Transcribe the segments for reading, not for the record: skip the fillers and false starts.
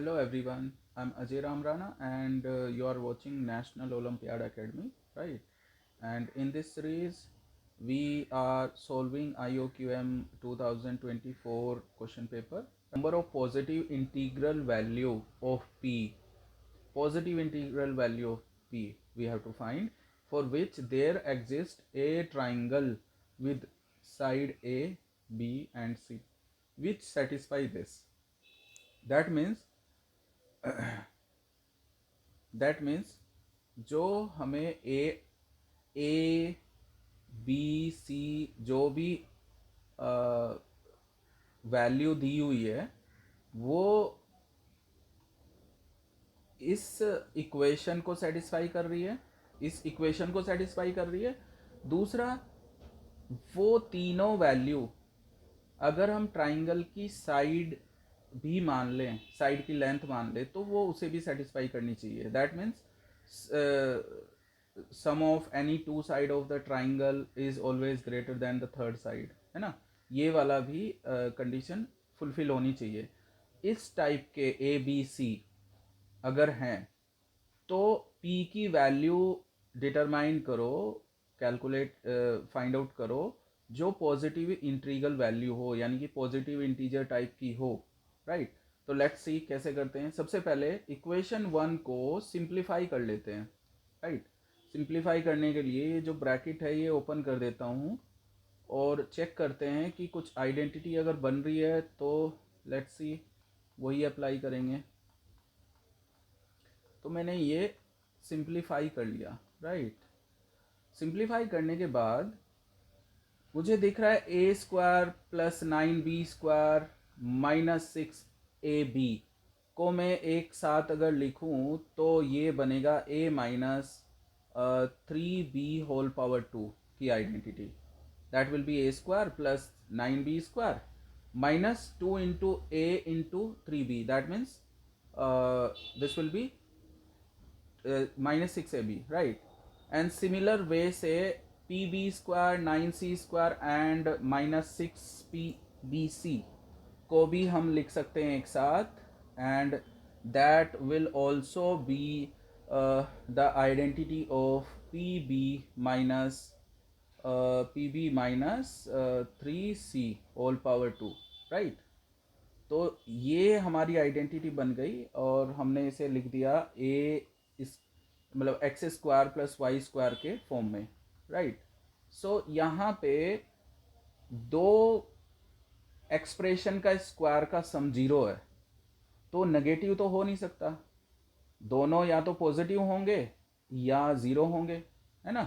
Hello everyone, I'm Ajay Ramrana and you are watching National Olympiad Academy, right? And in this series, we are solving IOQM 2024 question paper. Number of positive integral value of P. Positive integral value of P we have to find, for which there exists a triangle with side A, B and C, which satisfy this. That means that means जो हमें ए b सी जो भी value दी हुई है वो इस equation को satisfy कर रही है, इस इक्वेशन को सेटिस्फाई कर रही है। दूसरा, वो तीनों वैल्यू अगर हम ट्राइंगल की साइड भी मान लें, साइड की लेंथ मान लें, तो वो उसे भी सेटिस्फाई करनी चाहिए। That means sum of any two side of the triangle is always greater than the third side, है ना। ये वाला भी कंडीशन फुलफिल होनी चाहिए। इस टाइप के ए बी सी अगर हैं तो पी की वैल्यू डिटरमाइन करो, कैलकुलेट फाइंड आउट करो जो पॉजिटिव इंटीग्रल वैल्यू हो, यानी कि पॉजिटिव इंटीजर टाइप की हो, राइट। तो लेट्स सी कैसे करते हैं। सबसे पहले इक्वेशन 1 को सिंप्लीफाई कर लेते हैं, राइट। सिंप्लीफाई करने के लिए ये जो ब्रैकेट है ये ओपन कर देता हूँ और चेक करते हैं कि कुछ आइडेंटिटी अगर बन रही है तो लेट्स सी वही अप्लाई करेंगे। तो मैंने ये सिंप्लीफाई कर लिया, राइट। सिंप्लीफाई करने के बाद मुझे दिख रहा है ए square plus 9b² minus 6ab को मैं एक साथ अगर लिखूं तो ये बनेगा a minus 3b whole power 2 की identity. That will be A square plus 9b² minus 2 into A into 3b। That means this will be minus 6ab, right? And similar way से pb² 9c² and minus 6pbc को भी हम लिख सकते हैं एक साथ, and that will also be the identity of pb minus 3c whole power 2, right? तो ये हमारी आइडेंटिटी बन गई और हमने इसे लिख दिया ए इस मतलब x² प्लस y² के फॉर्म में, राइट। सो यहाँ पे दो एक्सप्रेशन का स्क्वायर का सम 0 है, तो नेगेटिव तो हो नहीं सकता। दोनों या तो पॉजिटिव होंगे या 0 होंगे, है ना।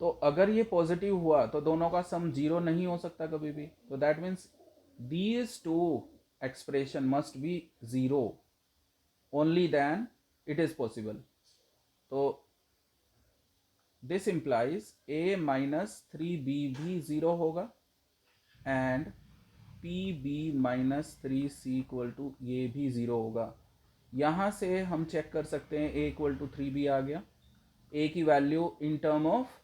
तो अगर ये पॉजिटिव हुआ तो दोनों का सम 0 नहीं हो सकता कभी भी। तो that means these two expression must be 0, only then it is possible. तो this implies a minus 3b भी 0 होगा and pb minus 3c equal to ये भी 0 होगा। यहाँ से हम चेक कर सकते हैं a इक्वल टू 3b आ गया, a की value in term of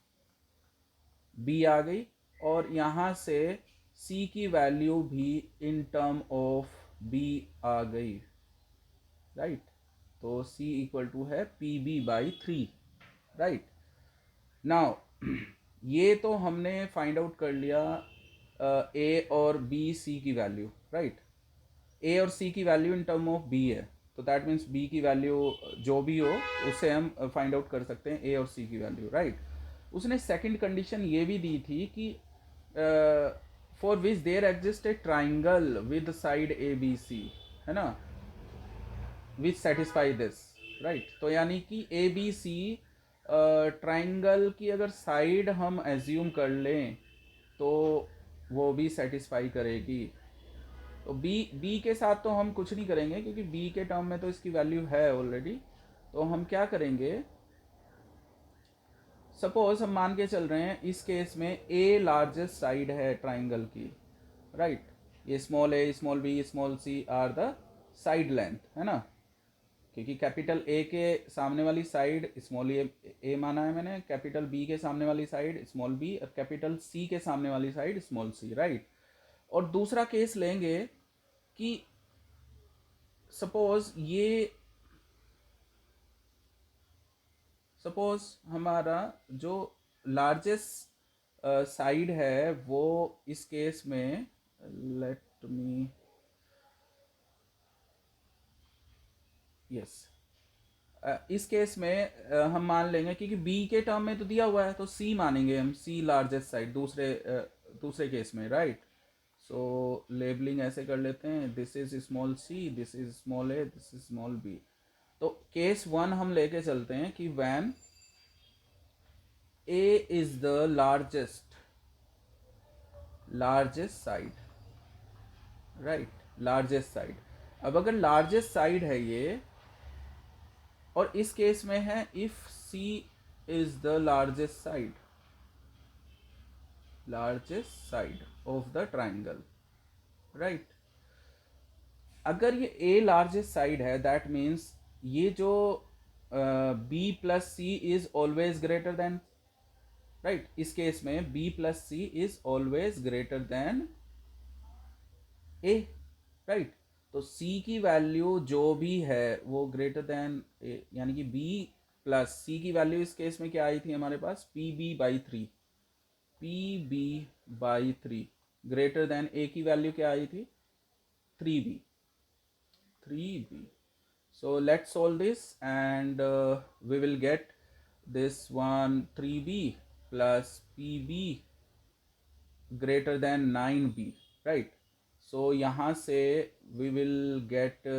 b आ गई, और यहाँ से c की वैल्यू भी इन टर्म ऑफ b आ गई, राइट। तो c इक्वल टू है pb बाई 3, राइट। नाउ ये तो हमने फाइंड आउट कर लिया a और b c की वैल्यू, राइट। a और c की value in term of b है, तो दैट मीन्स b की वैल्यू जो भी हो उससे हम फाइंड आउट कर सकते हैं a और c की वैल्यू, राइट। उसने सेकंड कंडीशन ये भी दी थी कि for which there exist a triangle with side a b c, है ना, विच सेटिस्फाई दिस, राइट। तो यानी कि ए बी सी ट्राइंगल की अगर साइड हम एज्यूम कर लें तो वो भी सेटिस्फाई करेगी। तो बी के साथ तो हम कुछ नहीं करेंगे क्योंकि बी के टर्म में तो इसकी वैल्यू है ऑलरेडी। तो हम क्या करेंगे, सपोज हम मान के चल रहे हैं इस केस में ए लार्जेस्ट साइड है ट्राइंगल की, राइट। ये small a small b small c are the side length, है ना, क्योंकि कैपिटल ए के सामने वाली साइड स्मॉल ए माना है मैंने, कैपिटल बी के सामने वाली साइड स्मॉल बी और कैपिटल सी के सामने वाली साइड स्मॉल सी, राइट। और दूसरा केस लेंगे कि सपोज हमारा जो लार्जेस्ट साइड है वो इस केस में, लेट मी, यस, इस केस में हम मान लेंगे क्योंकि बी के टर्म में तो दिया हुआ है तो सी मानेंगे हम, सी लार्जेस्ट साइड दूसरे केस में, राइट। सो लेबलिंग ऐसे कर लेते हैं, this is small c, this is small a, this is small b. तो केस वन हम लेके चलते हैं कि when a is the largest side, right, largest side. अब अगर लार्जेस्ट साइड है ये, और इस केस में है if C is the largest side of the triangle, right. अगर ये ए लार्जेस्ट साइड है दैट मीन्स ये जो B plus C is always greater than, right, इस केस में B plus C is always greater than A, right. तो C की value जो भी है वो ग्रेटर देन ए, यानी कि बी प्लस सी की वैल्यू इस केस में क्या आई थी हमारे पास, P B by three, P B by three greater than A की वैल्यू क्या आई थी, three B, three B. So let's solve this and we will get this one 3b plus pb greater than 9b, right? So यहाँ से we will get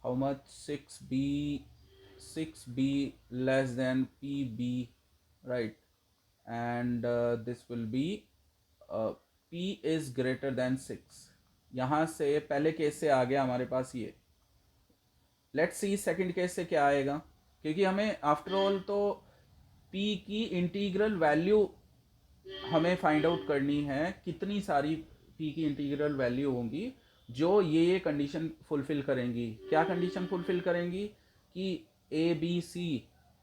how much, 6b less than pb, right? And this will be p is greater than 6। यहाँ से पहले case से आ गया हमारे पास ये। Let's see second case से क्या आएगा, क्योंकि हमें आफ्टर ऑल तो p की इंटीग्रल वैल्यू हमें फाइंड आउट करनी है, कितनी सारी p की इंटीग्रल वैल्यू होंगी जो ये कंडीशन फुलफिल करेंगी। क्या कंडीशन फुलफिल करेंगी कि ए बी सी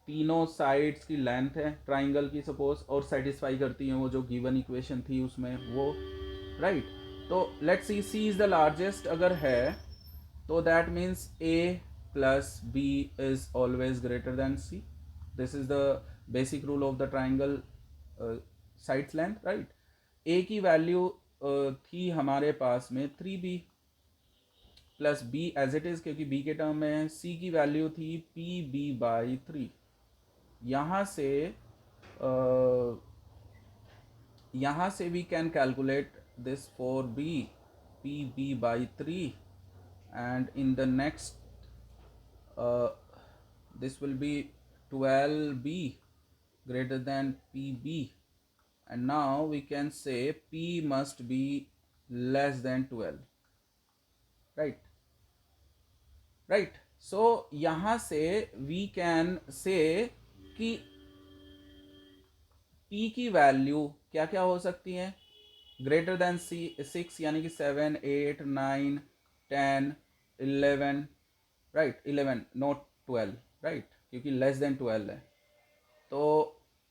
तीनों साइड्स की लेंथ है ट्राइंगल की सपोज, और सेटिस्फाई करती हैं वो जो गिवन इक्वेशन थी उसमें वो, राइट। तो let's see c is the largest अगर है तो that means a plus b is always greater than c. This is the basic rule of the triangle sides length, right? a की वैल्यू थी हमारे पास में 3b plus b as it is, क्योंकि b के टर्म में है। c की वैल्यू थी pb बाई 3। यहाँ से we can calculate this for b, pb by 3, and in the next this will be 12b greater than pb, and now we can say p must be less than 12, right. So यहाँ से we can say कि p की value क्या क्या हो सकती है, greater than six यानी कि 7 8 9 10 11, राइट, 11 नॉट 12, राइट, क्योंकि लेस देन 12 है। तो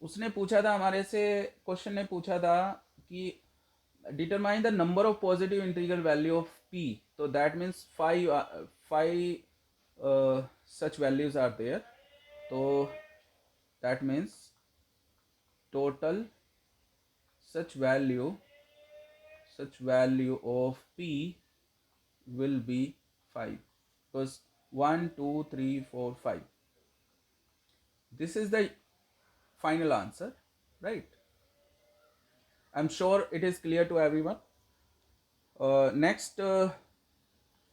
उसने पूछा था हमारे से, क्वेश्चन ने पूछा था कि determine the number of positive integral value of p, तो that means five such values are there, तो that means total such value of p will be 5, because 1 2 3 4 5, this is the final answer, right? I'm sure it is clear to everyone. Next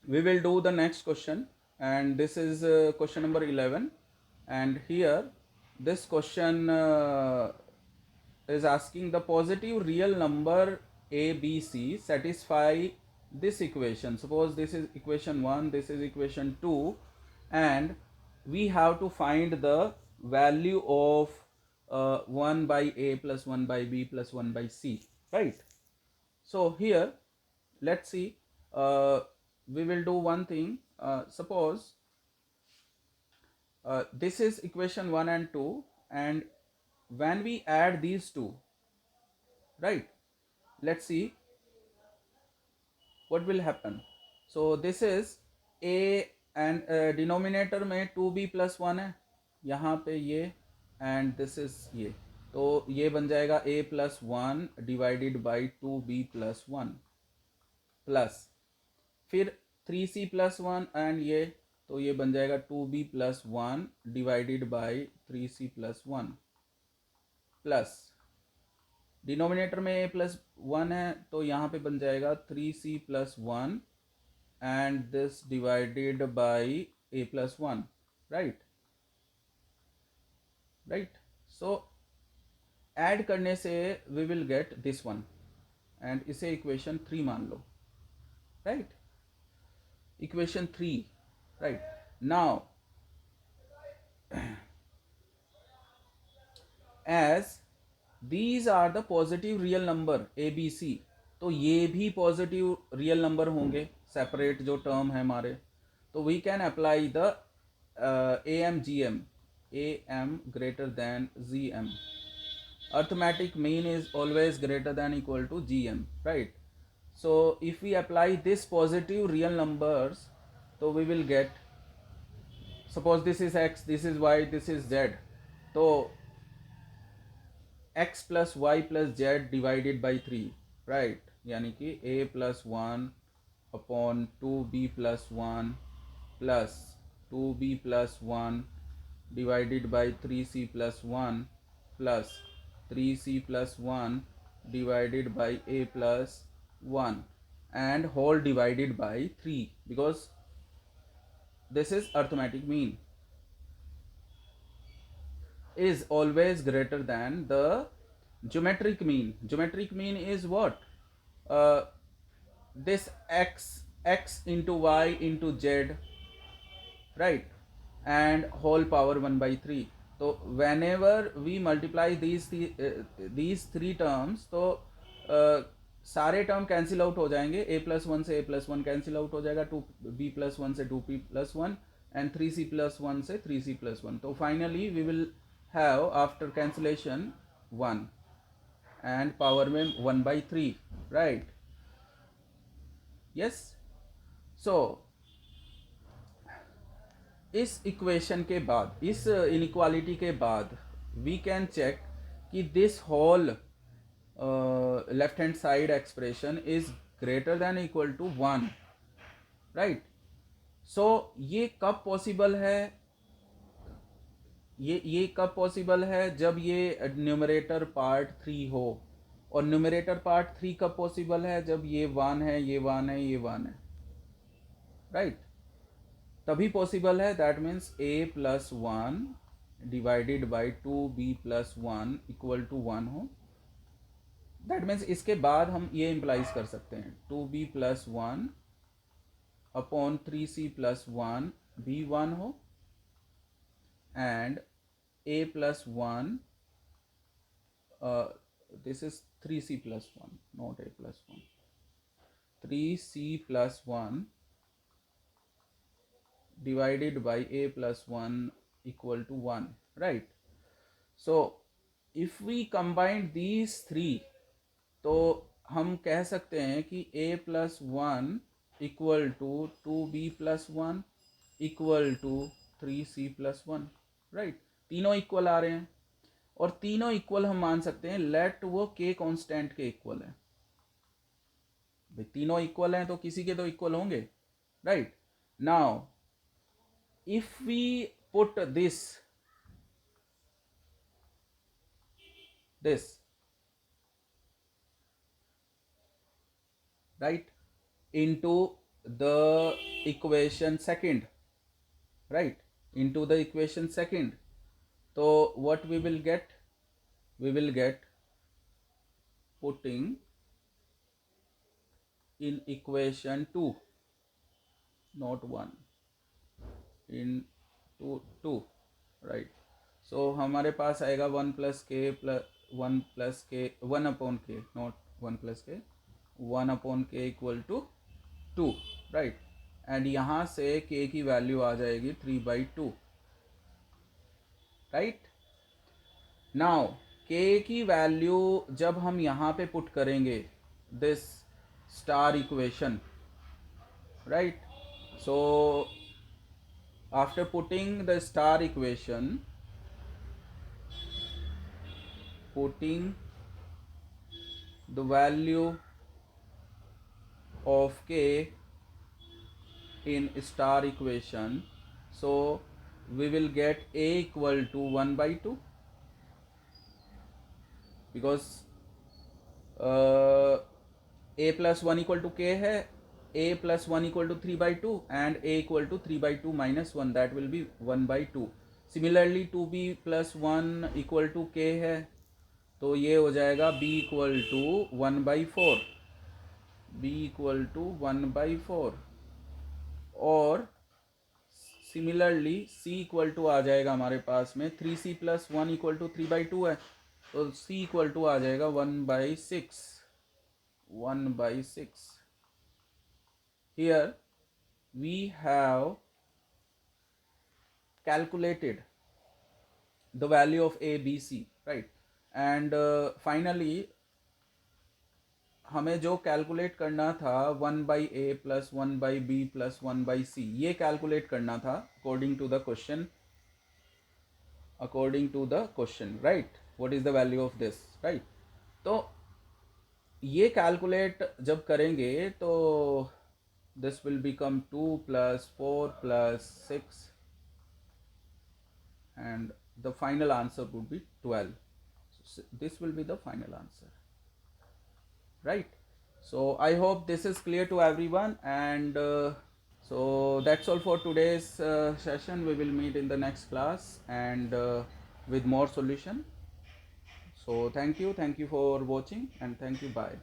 we will do the next question, and this is question number 11, and here this question is asking the positive real number a b c satisfy this equation. Suppose this is equation 1, this is equation 2, and we have to find the value of 1 by a plus 1 by b plus 1 by c, right? So here let's see, we will do one thing. Suppose this is equation 1 and 2, and when we add these two, right, let's see what will happen. So this is A and denominator में 2b+1 है, यहाँ पे ये and this is ये, तो ये बन जाएगा a+1 divided by 2b+1 plus फिर 3c+1 एंड ये, तो ये बन जाएगा 2b+1 divided by 3c+1 plus denominator में a+1 है, तो यहाँ पे बन जाएगा 3c+1 and this divided by a+1, right. So add करने से we will get this one and इसे equation 3 मान लो, right, equation 3, right. Now as these are the positive real number a b c, तो ये भी पॉजिटिव रियल नंबर होंगे, separate जो term है हमारे, तो we can apply the A M G M, A M greater than G M, arithmetic mean is always greater than equal to G M, right. So if we apply this positive real numbers, तो we will get, suppose this is X, this is Y, this is Z, तो x plus Y plus Z divided by 3, right, यानी कि a+1 upon 2b+1 plus 2b+1 divided by 3c+1 plus 3c+1 divided by a+1 and whole divided by 3, because this is arithmetic mean is always greater than the geometric mean. Geometric mean is what? This x into y into z, right, and whole power 1/3. So whenever we multiply these three terms, तो सारे term cancel out हो जाएंगे, a+1 से a+1 cancel out हो जाएगा, 2b+1 से 2b+1 and 3c+1 से 3c+1. तो finally we will have after cancellation 1 and power में 1/3, right. yes. so इस इक्वेशन के बाद, इस इनइक्वालिटी के बाद we can check कि this whole left hand side expression is greater than equal to 1, right. so ये कब पॉसिबल है, ये कब पॉसिबल है, जब ये न्यूमरेटर पार्ट 3 हो, और न्यूमरेटर पार्ट 3 कब पॉसिबल है, जब ये 1 है, ये 1 है, ये 1 है, राइट, तभी पॉसिबल है. That means a+1 divided by 2b+1 equal to 1 हो. दैट मीन्स इसके बाद हम ये इम्प्लाइज कर सकते हैं 2b+1 अपॉन 3c+1 भी 1 हो, and a+1 this is 3c+1, not a+1, 3c+1 divided by a+1 equal to 1, right. so if we combine these three, तो हम कह सकते हैं कि a+1 equal to 2b+1 equal to 3c+1, right. तीनों equal आ रहे हैं, और तीनों इक्वल हम मान सकते हैं लेट वो k कांस्टेंट के इक्वल है. भाई तीनों इक्वल हैं तो किसी के तो इक्वल होंगे, right. Now if we put this right into the equation second, right, into the equation second, so what we will get, putting in equation 2, not 1, in 2, right. so हमारे पास आएगा 1 + k + 1 + k 1/k, not 1 + k, 1/k equal to 2, right. And यहाँ से k की value आ जाएगी 3/2, right. Now k की value जब हम यहाँ पे पुट करेंगे this star equation, right. So after putting the star equation, putting the value of k in star equation, so we will get a equal to 1 by 2, because a plus 1 equal to k है, a plus 1 equal to 3 by 2 and a equal to 3 by 2 minus 1, that will be 1 by 2. Similarly 2b plus 1 equal to k है, तो ये हो जाएगा b equal to 1 by 4, b equal to 1 by 4. और similarly c equal to आ जाएगा हमारे पास में 3c plus 1 equal to 3 by 2 है, तो c इक्वल टू आ जाएगा 1 by 6, 1 by 6. Here we have calculated the value of a, b, c, right? And finally हमें जो कैलकुलेट करना था 1 by a plus 1 by b plus 1 by c, ये calculate करना था according to the question, right? What is the value of this, right? तो ये calculate जब करेंगे तो this will become 2 plus 4 plus 6 and the final answer would be 12. So this will be the final answer, right? So I hope this is clear to everyone, and so that's all for today's session. We will meet in the next class and with more solution. So thank you for watching, and thank you, bye.